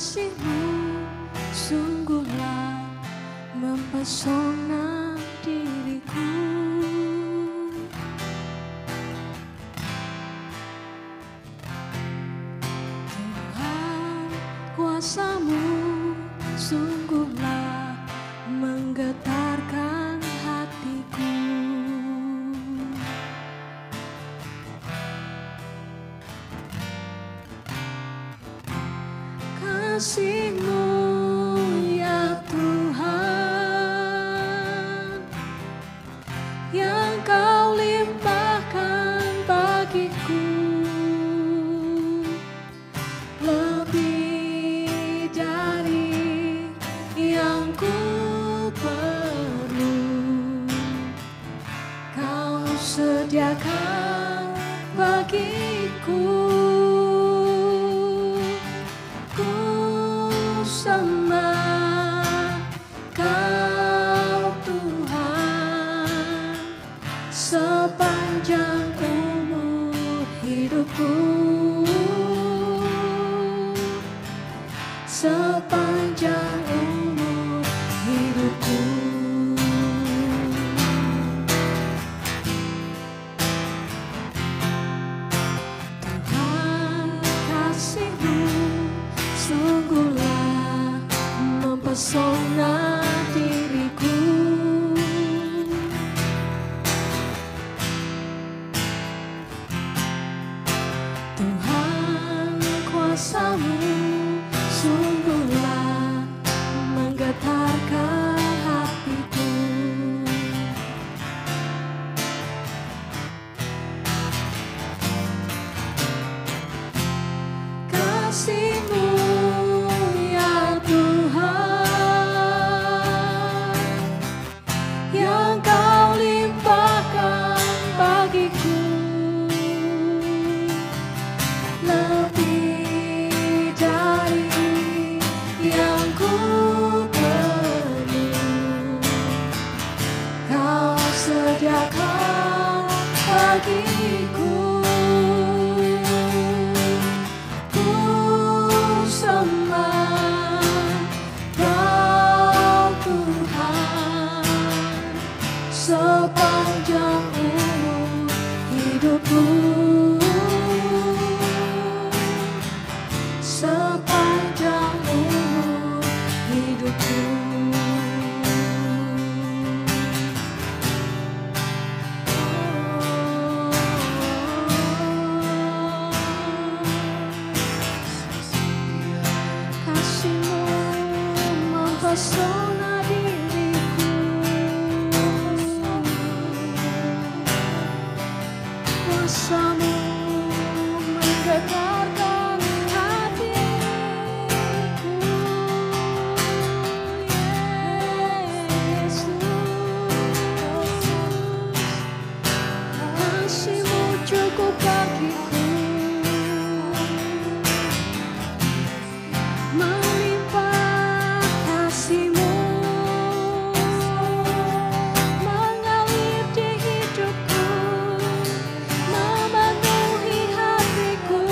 kasih-Mu sungguhlah mempesona diriku. Tuhan, kuasa-Mu sungguhlah menggetarkan hatiku. Kasih-Mu ya Tuhan, yang Kau limpahkan bagiku, lebih dari yang ku perlu. Kau sediakan bagiku. Sembah Kau Tuhan sepanjang umur hidupku, sepanjang umur hidupku. Tuhan, kasih-Mu sungguhlah mempesona diriku. Tuhan, kuasa-Mu sungguhlah menggetarkan hatiku. Kasih-Mu ya Tuhan, yang Kau limpahkan bagiku, lebih dari yang ku perlu. Kau sediakan bagiku. Ku sembah Kau Tuhan sepanjang umur hidupku, sepanjang umur hidupku. Kasih-Mu mempesona diriku, kuasa-Mu menggetarkan hatiku. Yesus, kasih-Mu cukup bagiku, melimpah kasih-Mu mengalir di hidupku, memenuhi hatiku.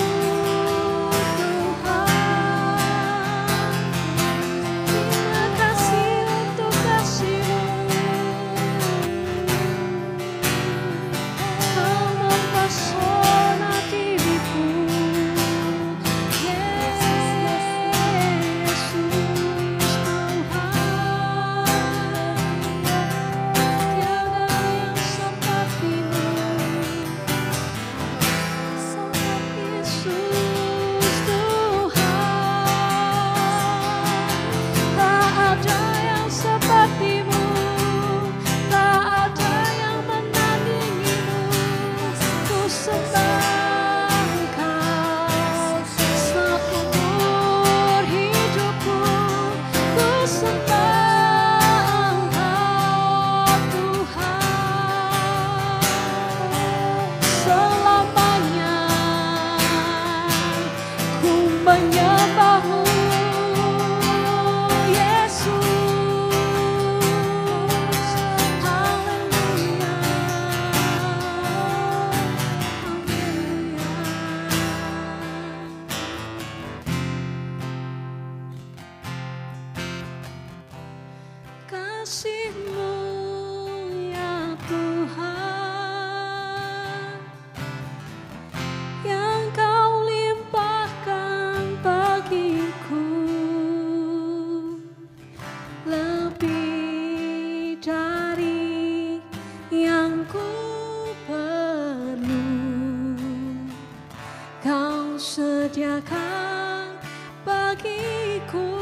sediakan bagiku.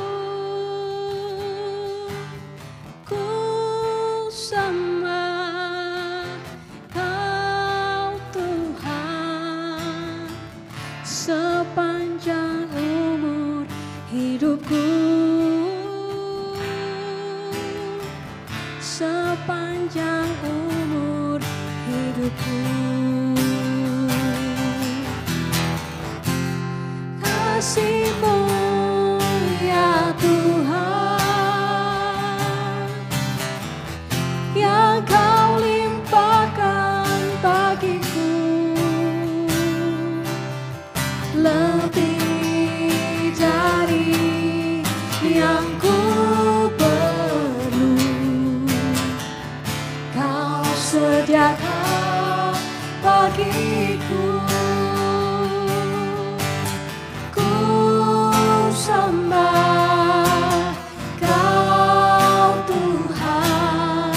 Ku sembah Kau Tuhan sepanjang umur hidupku. Sepanjang umur hidupku. Kasih-Mu ya Tuhan yang Kau limpahkan bagiku, lebih dari yang ku perlu. Kau sediakan bagiku. Sembah Kau Tuhan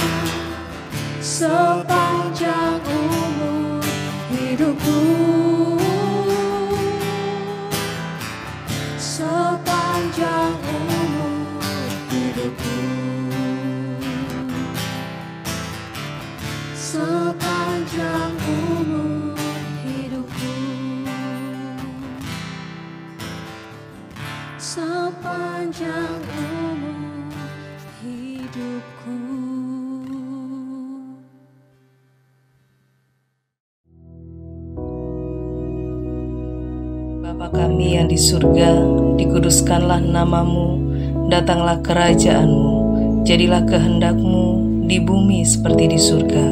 sepanjang umur hidupku. Sepanjang umur hidupku. Sepanjang umur hidupku. Sepanjang umur hidupku. Bapa kami yang di surga, dikuduskanlah nama-Mu, datanglah kerajaan-Mu, jadilah kehendak-Mu di bumi seperti di surga.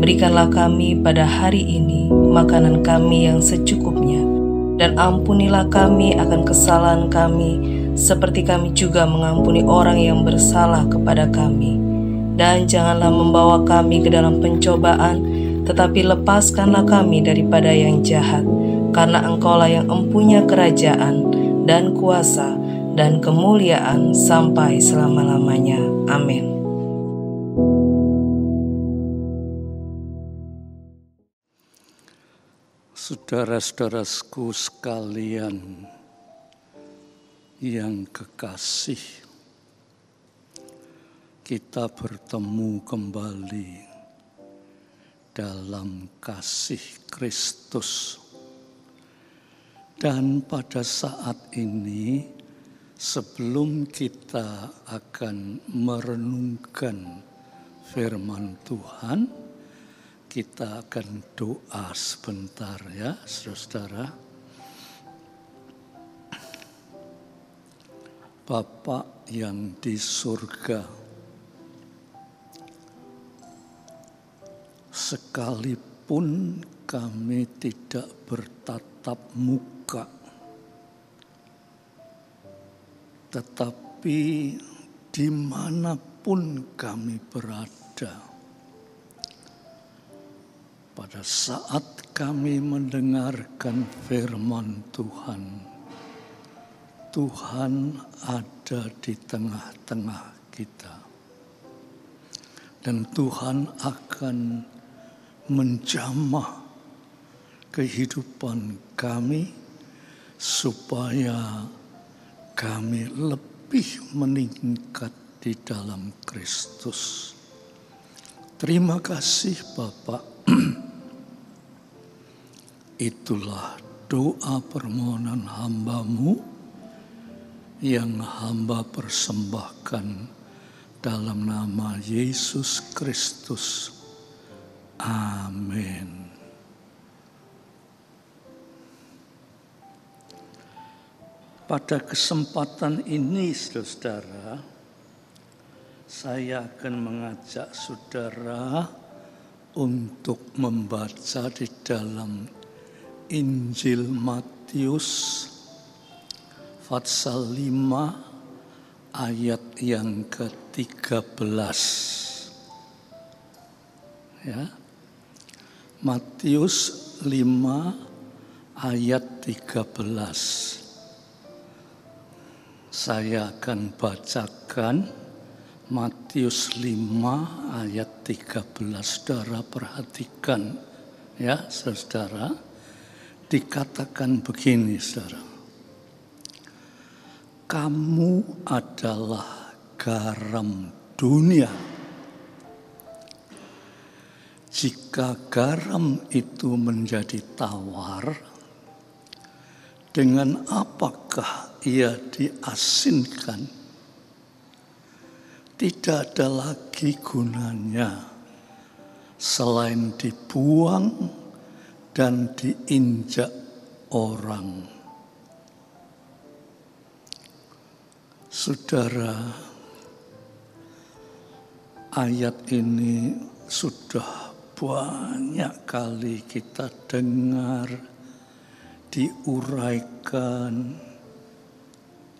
Berikanlah kami pada hari ini makanan kami yang secukupnya, dan ampunilah kami akan kesalahan kami, seperti kami juga mengampuni orang yang bersalah kepada kami. Dan janganlah membawa kami ke dalam pencobaan, tetapi lepaskanlah kami daripada yang jahat. Karena Engkaulah yang empunya kerajaan, dan kuasa, dan kemuliaan sampai selama-lamanya. Amin. Saudara-saudaraku sekalian yang kekasih, kita bertemu kembali dalam kasih Kristus. Dan pada saat ini, sebelum kita akan merenungkan firman Tuhan, kita akan doa sebentar ya, saudara. Bapa yang di surga, sekalipun kami tidak bertatap muka, tetapi dimanapun kami berada, pada saat kami mendengarkan firman Tuhan, Tuhan ada di tengah-tengah kita. Dan Tuhan akan menjamah kehidupan kami supaya kami lebih meningkat di dalam Kristus. Terima kasih Bapak. Itulah doa permohonan hamba-Mu yang hamba persembahkan dalam nama Yesus Kristus. Amin. Pada kesempatan ini, saudara, saya akan mengajak saudara untuk membaca di dalam Injil Matius pasal 5 ayat yang ke-13. Ya. Matius 5 ayat 13. Saya akan bacakan Matius 5 ayat 13. Saudara perhatikan ya, saudara. dikatakan begini, saudara. Kamu adalah garam dunia. Jika garam itu menjadi tawar, dengan apakah ia diasinkan? Tidak ada lagi gunanya selain dibuang dan diinjak orang. Saudara, ayat ini sudah banyak kali kita dengar, diuraikan,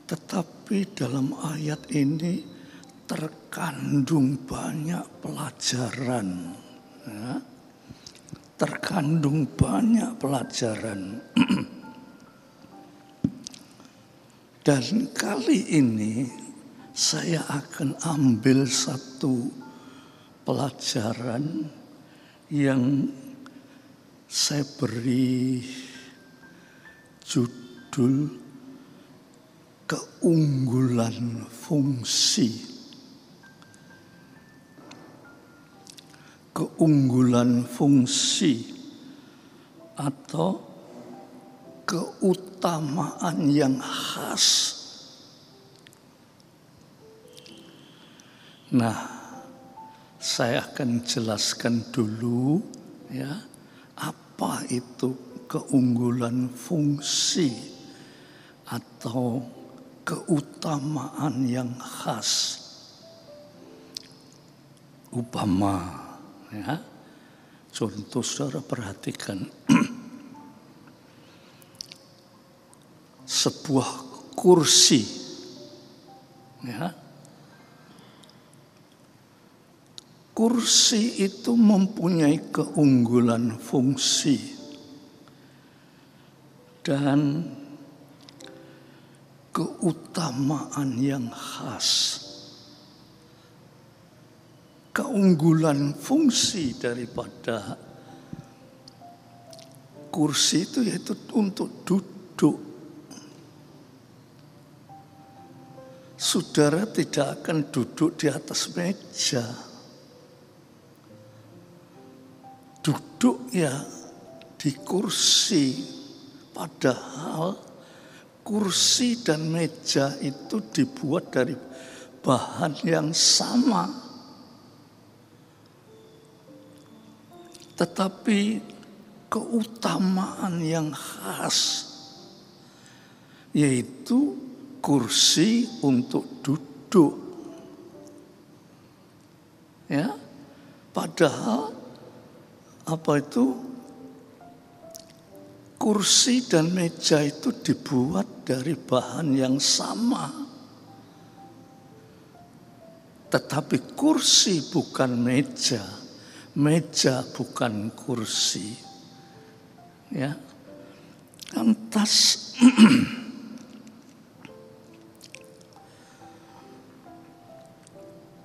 tetapi dalam ayat ini terkandung banyak pelajaran, ya. Terkandung banyak pelajaran. Dan kali ini saya akan ambil satu pelajaran yang saya beri judul keunggulan fungsi. Keunggulan fungsi atau keutamaan yang khas. Nah, saya akan jelaskan dulu ya, apa itu keunggulan fungsi atau keutamaan yang khas. Upama ya, contoh saudara perhatikan sebuah kursi, ya. Kursi itu mempunyai keunggulan fungsi dan keutamaan yang khas. Keunggulan fungsi daripada kursi itu yaitu untuk duduk. Saudara tidak akan duduk di atas meja. Duduk ya di kursi. Padahal kursi dan meja itu dibuat dari bahan yang sama. Tetapi keutamaan yang khas yaitu kursi untuk duduk. Ya. Padahal apa itu? Kursi dan meja itu dibuat dari bahan yang sama. Tetapi kursi bukan meja. Meja bukan kursi, ya. Lantas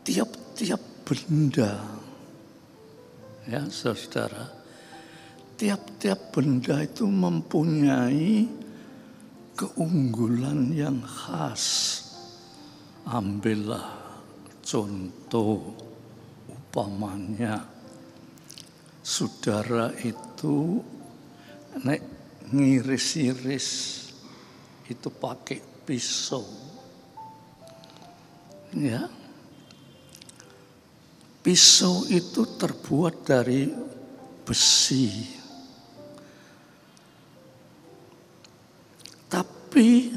tiap-tiap benda, ya saudara, tiap-tiap benda itu mempunyai keunggulan yang khas. Ambillah contoh upamanya. Saudara itu ngiris-iris itu pakai pisau, ya. Pisau itu terbuat dari besi, tapi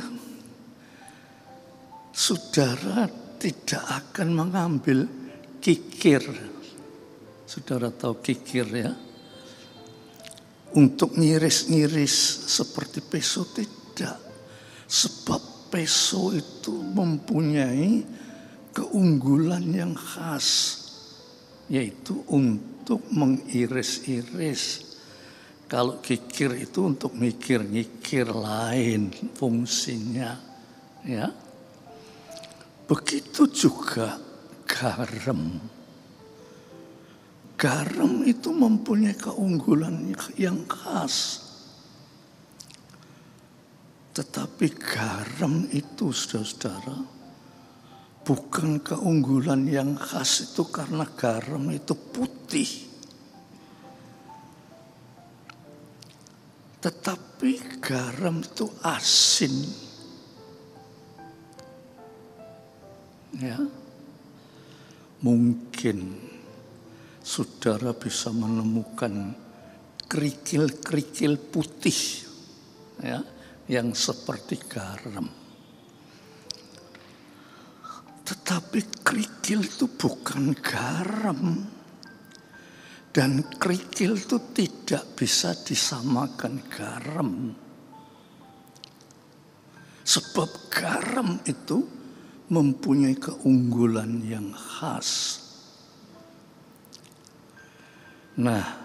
saudara tidak akan mengambil kikir. Saudara tahu kikir ya? Untuk ngiris-ngiris seperti pisau tidak. Sebab pisau itu mempunyai keunggulan yang khas. Yaitu untuk mengiris-iris. Kalau kikir itu untuk mikir-mikir lain fungsinya. Ya. Begitu juga garam. Garam itu mempunyai keunggulan yang khas. Tetapi garam itu, saudara-saudara, bukan keunggulan yang khas itu karena garam itu putih. Tetapi garam itu asin. Ya. Mungkin saudara bisa menemukan kerikil-kerikil putih, ya, yang seperti garam. Tetapi kerikil itu bukan garam. Dan kerikil itu tidak bisa disamakan garam. Sebab garam itu mempunyai keunggulan yang khas. Nah,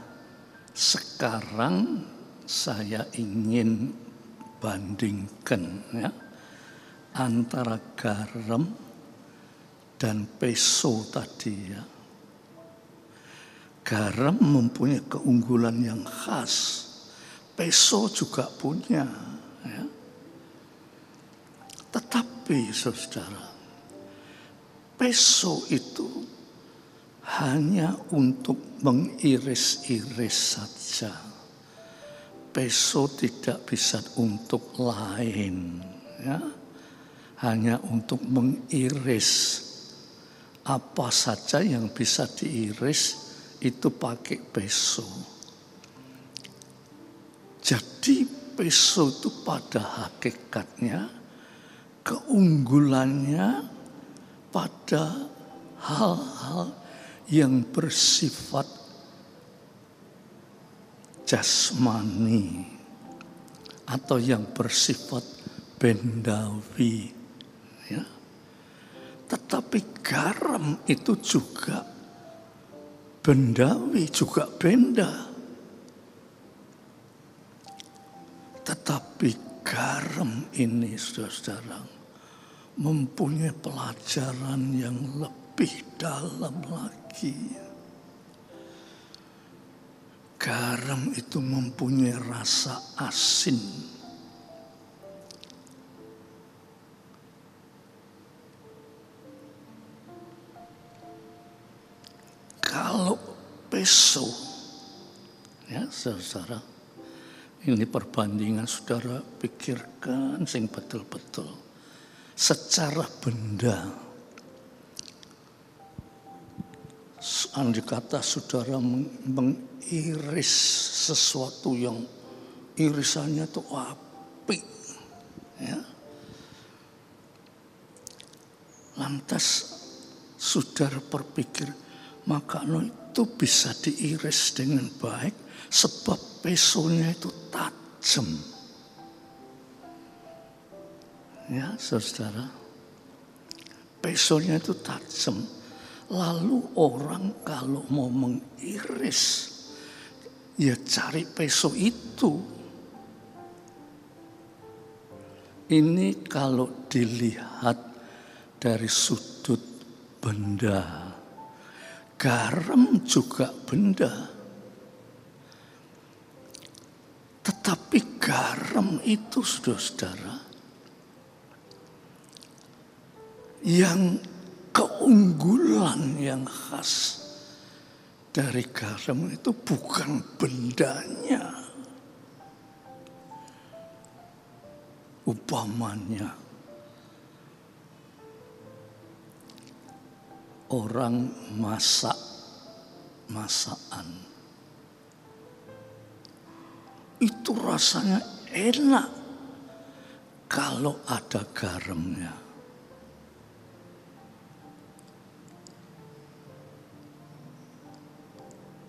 sekarang saya ingin bandingkan, ya, antara garam dan peso tadi, ya. Garam mempunyai keunggulan yang khas. Peso juga punya, ya. Tetapi saudara, peso itu hanya untuk mengiris-iris saja. Peso tidak bisa untuk lain, ya. Hanya untuk mengiris. Apa saja yang bisa diiris itu pakai peso. Jadi peso itu pada hakikatnya keunggulannya pada hal-hal yang bersifat jasmani atau yang bersifat bendawi, ya. Tetapi garam itu juga bendawi, juga benda. Tetapi garam ini, saudara, mempunyai pelajaran yang lebih dalam lagi. Garam itu mempunyai rasa asin. Kalau peso, ya saudara, ini perbandingan saudara pikirkan sing betul-betul. Secara benda, andai kata saudara mengiris sesuatu yang irisannya itu apik, ya. Lantas saudara berpikir, makanan itu bisa diiris dengan baik sebab pesonya itu tajam. Ya, saudara, pesonya itu tajam. Lalu orang kalau mau mengiris, ya cari peso itu. Ini kalau dilihat dari sudut benda. Garam juga benda. Tetapi garam itu, saudara, yang keunggulan yang khas dari garam itu bukan bendanya. Umpamanya orang masak masakan, itu rasanya enak kalau ada garamnya.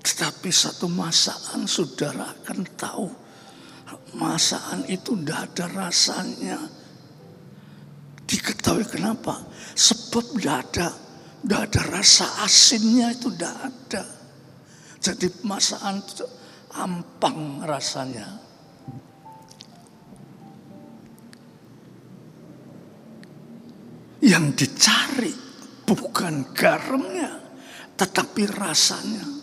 Tetapi satu masakan saudara akan tahu, masakan itu tidak ada rasanya. Diketahui kenapa? Sebab tidak ada rasa asinnya, itu tidak ada. Jadi masakan itu ampang rasanya. Yang dicari bukan garamnya, tetapi rasanya.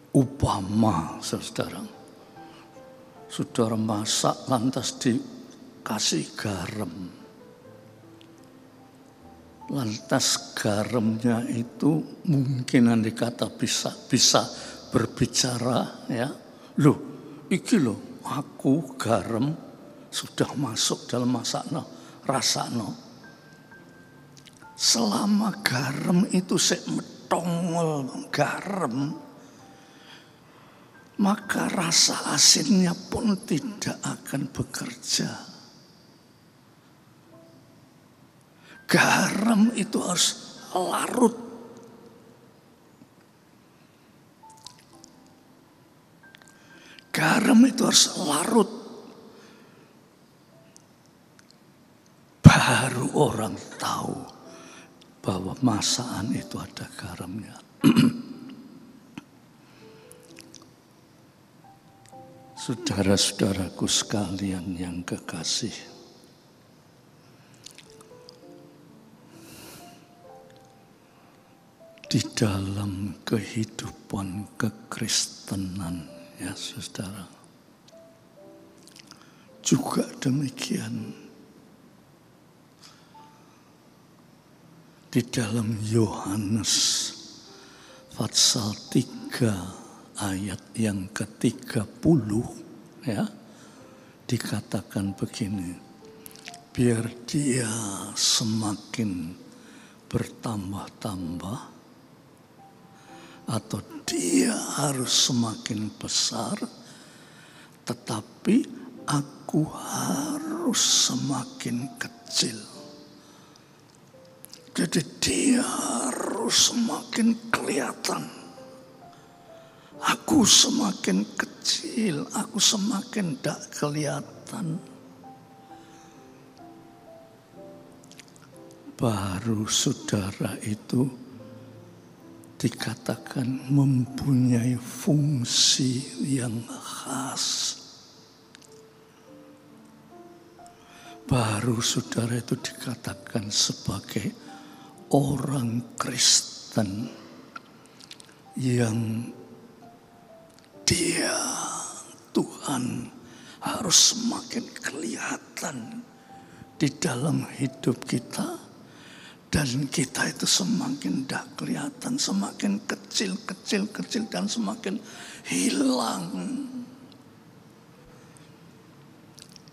Upama, saudara, Saudara masak lantas dikasih garam. Lantas garamnya itu mungkin andai kata bisa berbicara, ya. Loh, iki loh, aku garam sudah masuk dalam masakno, rasakno. Selama garam itu sik metongol garam, maka rasa asinnya pun tidak akan bekerja. Garam itu harus larut. Garam itu harus larut. Baru orang tahu bahwa masakan itu ada garamnya. Saudara-saudaraku sekalian yang kekasih, di dalam kehidupan kekristenan, ya saudara, juga demikian. Di dalam Yohanes pasal 3 ayat yang ke-30, ya, dikatakan begini, biar dia semakin bertambah-tambah, atau dia harus semakin besar, tetapi aku harus semakin kecil. Jadi dia harus semakin kelihatan. Aku semakin kecil, aku semakin tidak kelihatan. Baru saudara itu dikatakan mempunyai fungsi yang khas. Baru saudara itu dikatakan sebagai orang Kristen yang dia, Tuhan, harus semakin kelihatan di dalam hidup kita, dan kita itu semakin tidak kelihatan, semakin kecil dan semakin hilang.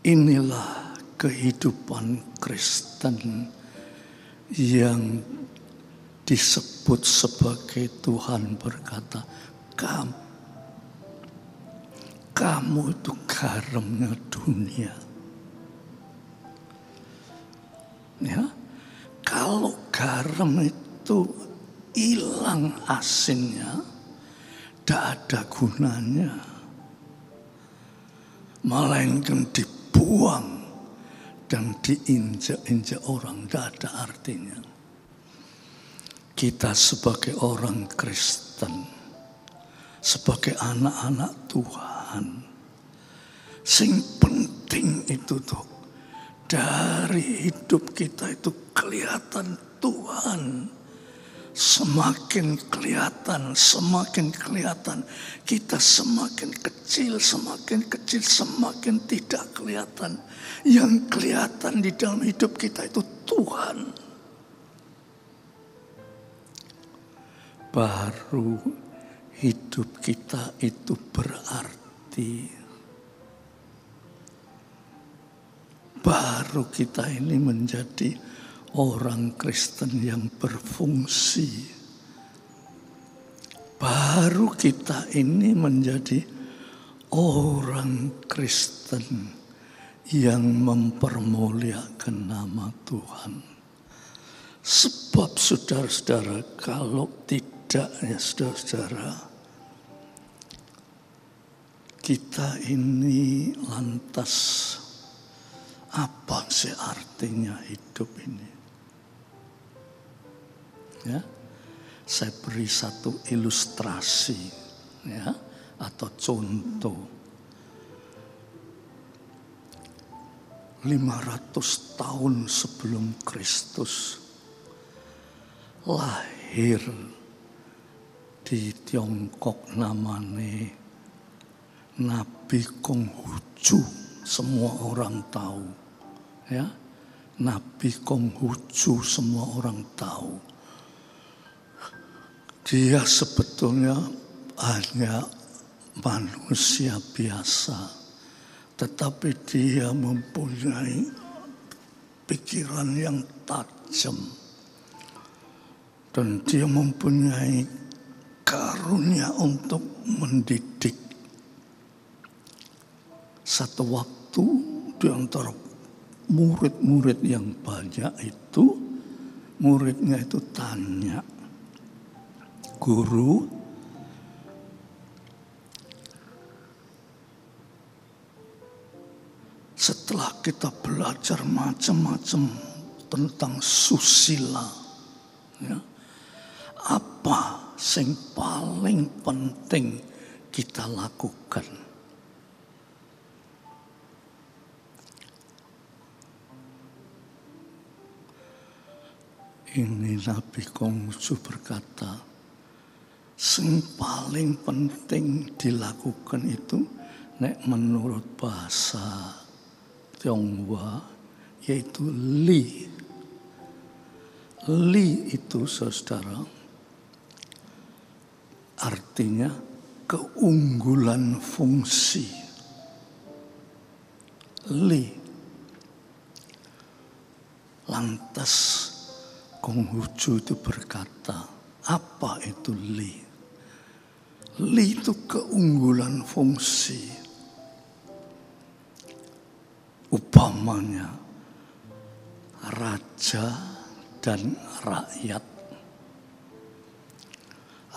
Inilah kehidupan Kristen yang disebut sebagai Tuhan berkata, kamu itu garamnya dunia. Ya, kalau garam itu hilang asinnya, tidak ada gunanya, melainkan dibuang dan diinjak-injak orang, tidak ada artinya. Kita sebagai orang Kristen, sebagai anak-anak Tuhan, sing penting itu tuh, dari hidup kita itu kelihatan Tuhan. Semakin kelihatan, kita semakin kecil, semakin tidak kelihatan. Yang kelihatan di dalam hidup kita itu Tuhan. Baru hidup kita itu berarti. Baru kita ini menjadi orang Kristen yang berfungsi. Baru kita ini menjadi orang Kristen yang mempermuliakan nama Tuhan. Sebab saudara-saudara, kalau tidak ya saudara-saudara, kita ini lantas apa sih artinya hidup ini? Ya, saya beri satu ilustrasi, ya, atau contoh. 500 tahun sebelum Kristus lahir di Tiongkok namanya Nabi Konghucu semua orang tahu. Ya, Nabi Konghucu semua orang tahu. Dia sebetulnya hanya manusia biasa, tetapi dia mempunyai pikiran yang tajam dan dia mempunyai karunia untuk mendidik. Satu waktu di antara murid-murid yang banyak itu, muridnya itu tanya, "Guru, setelah kita belajar macam-macam tentang susila, ya, apa yang paling penting kita lakukan?" Ini Nabi Konghucu berkata, yang paling penting dilakukan itu nek menurut bahasa Tionghoa yaitu li. Li itu saudara artinya keunggulan fungsi. Li. Lantas Konghucu itu berkata, apa itu li? Li itu keunggulan fungsi. Upamanya raja dan rakyat.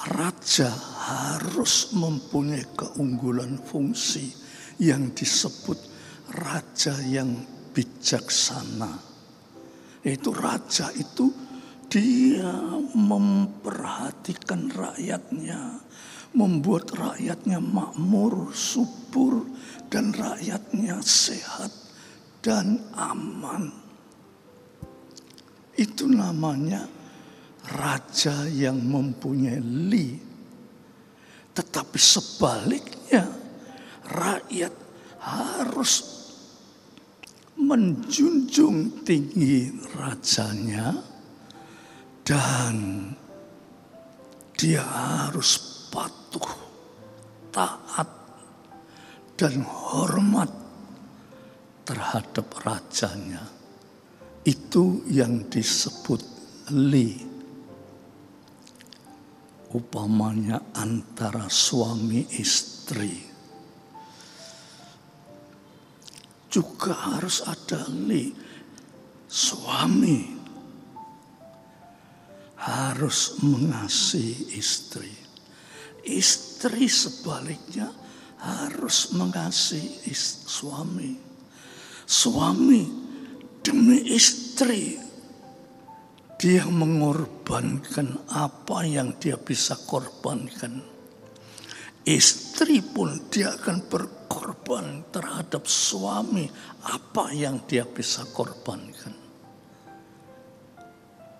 Raja harus mempunyai keunggulan fungsi yang disebut raja yang bijaksana. Itu raja itu dia memperhatikan rakyatnya, membuat rakyatnya makmur, subur, dan rakyatnya sehat dan aman. Itu namanya raja yang mempunyai li. Tetapi sebaliknya, rakyat harus menjunjung tinggi rajanya dan dia harus patuh, taat, dan hormat terhadap rajanya. Itu yang disebut li. Upamanya antara suami istri juga harus ada li. Suami harus mengasihi istri. Istri sebaliknya harus mengasihi suami. Suami demi istri dia mengorbankan apa yang dia bisa korbankan. Istri pun dia akan berkorban terhadap suami apa yang dia bisa korbankan.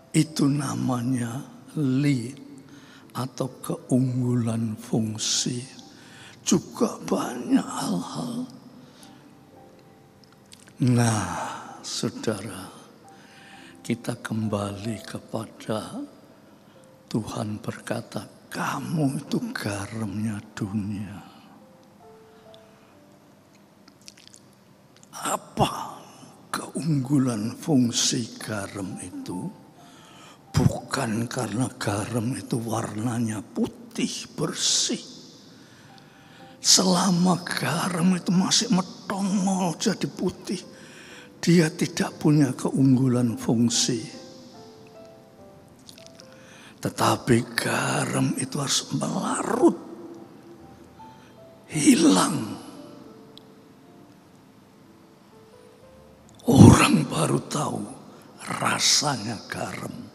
Itu namanya li atau keunggulan fungsi. Juga banyak hal-hal. Nah, saudara, kita kembali kepada Tuhan berkata, kamu itu garamnya dunia. Apa keunggulan fungsi garam itu? Bukan karena garam itu warnanya putih, bersih. Selama garam itu masih metongol jadi putih, dia tidak punya keunggulan fungsi. Tetapi garam itu harus melarut, hilang. Orang baru tahu rasanya garam.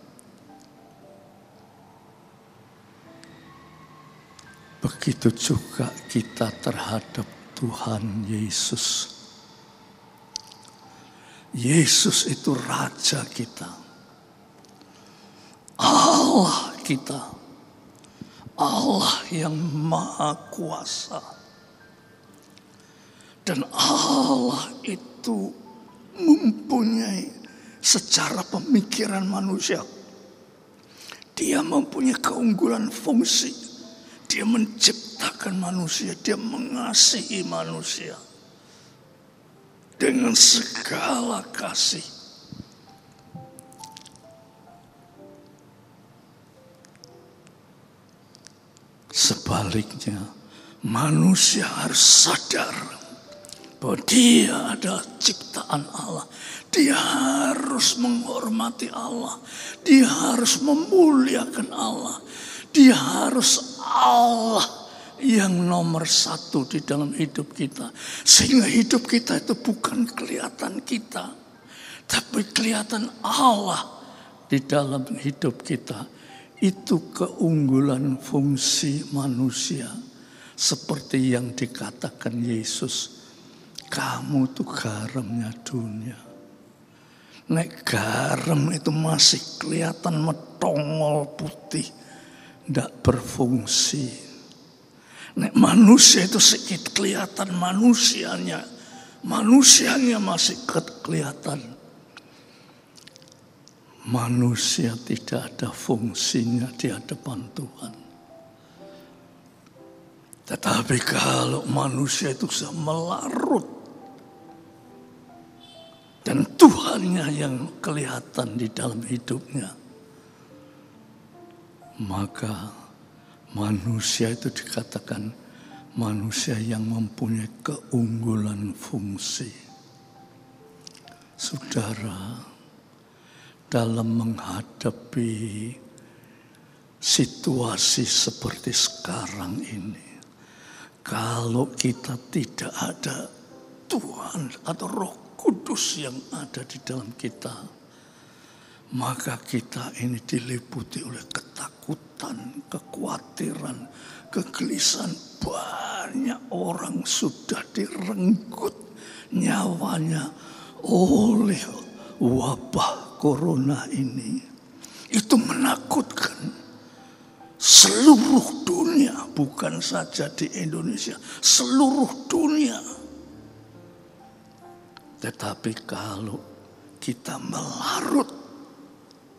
Begitu juga kita terhadap Tuhan Yesus. Yesus itu Raja kita. Allah kita. Allah yang Maha Kuasa. Dan Allah itu mempunyai secara pemikiran manusia. Dia mempunyai keunggulan fungsi. Dia menciptakan manusia. Dia mengasihi manusia. Dengan segala kasih. Sebaliknya, manusia harus sadar bahwa dia adalah ciptaan Allah. Dia harus menghormati Allah. Dia harus memuliakan Allah. Dia harus Allah yang nomor satu di dalam hidup kita. Sehingga hidup kita itu bukan kelihatan kita, tapi kelihatan Allah di dalam hidup kita. Itu keunggulan fungsi manusia. Seperti yang dikatakan Yesus, kamu tuh garamnya dunia. Nek garam itu masih kelihatan metongol putih, tidak berfungsi. Nek manusia itu sedikit kelihatan manusianya masih kelihatan. Manusia tidak ada fungsinya di hadapan Tuhan. Tetapi kalau manusia itu sudah melarut dan Tuhannya yang kelihatan di dalam hidupnya, maka manusia itu dikatakan manusia yang mempunyai keunggulan fungsi. Saudara, dalam menghadapi situasi seperti sekarang ini, kalau kita tidak ada Tuhan atau Roh Kudus yang ada di dalam kita, maka kita ini diliputi oleh ketakutan, kekhawatiran, kegelisahan. Banyak orang sudah direnggut nyawanya oleh wabah Corona ini. Itu menakutkan seluruh dunia, bukan saja di Indonesia, seluruh dunia. Tetapi kalau kita melarut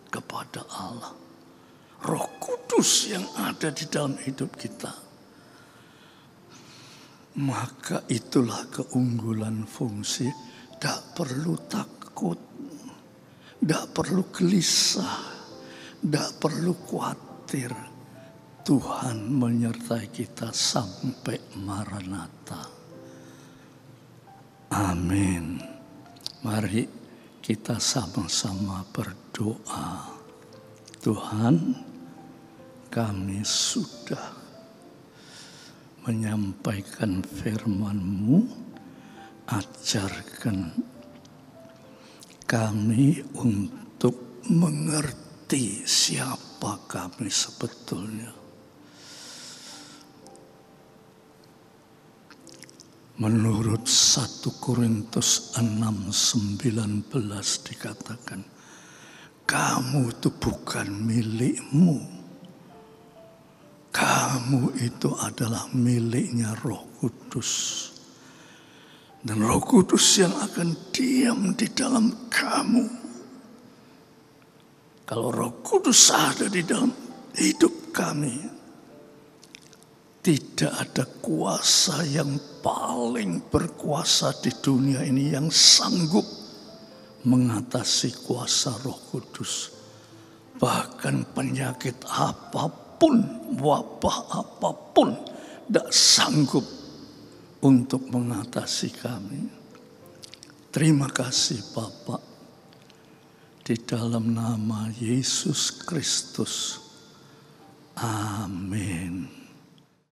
kepada Allah, Roh Kudus yang ada di dalam hidup kita, maka itulah keunggulan fungsi. Tidak perlu takut, tidak perlu gelisah, tidak perlu khawatir. Tuhan menyertai kita sampai Maranatha. Amin. Mari kita sama-sama berdoa. Tuhan, kami sudah menyampaikan firman-Mu, ajarkan kami untuk mengerti siapa kami sebetulnya. Menurut 1 Korintus 6:19 dikatakan, kamu itu bukan milikmu. Kamu itu adalah miliknya Roh Kudus. Dan Roh Kudus yang akan diam di dalam kamu. Kalau Roh Kudus ada di dalam hidup kami, tidak ada kuasa yang paling berkuasa di dunia ini yang sanggup mengatasi kuasa Roh Kudus. Bahkan penyakit apapun, wabah apapun, tidak sanggup untuk mengatasi kami. Terima kasih Bapak. Di dalam nama Yesus Kristus. Amin.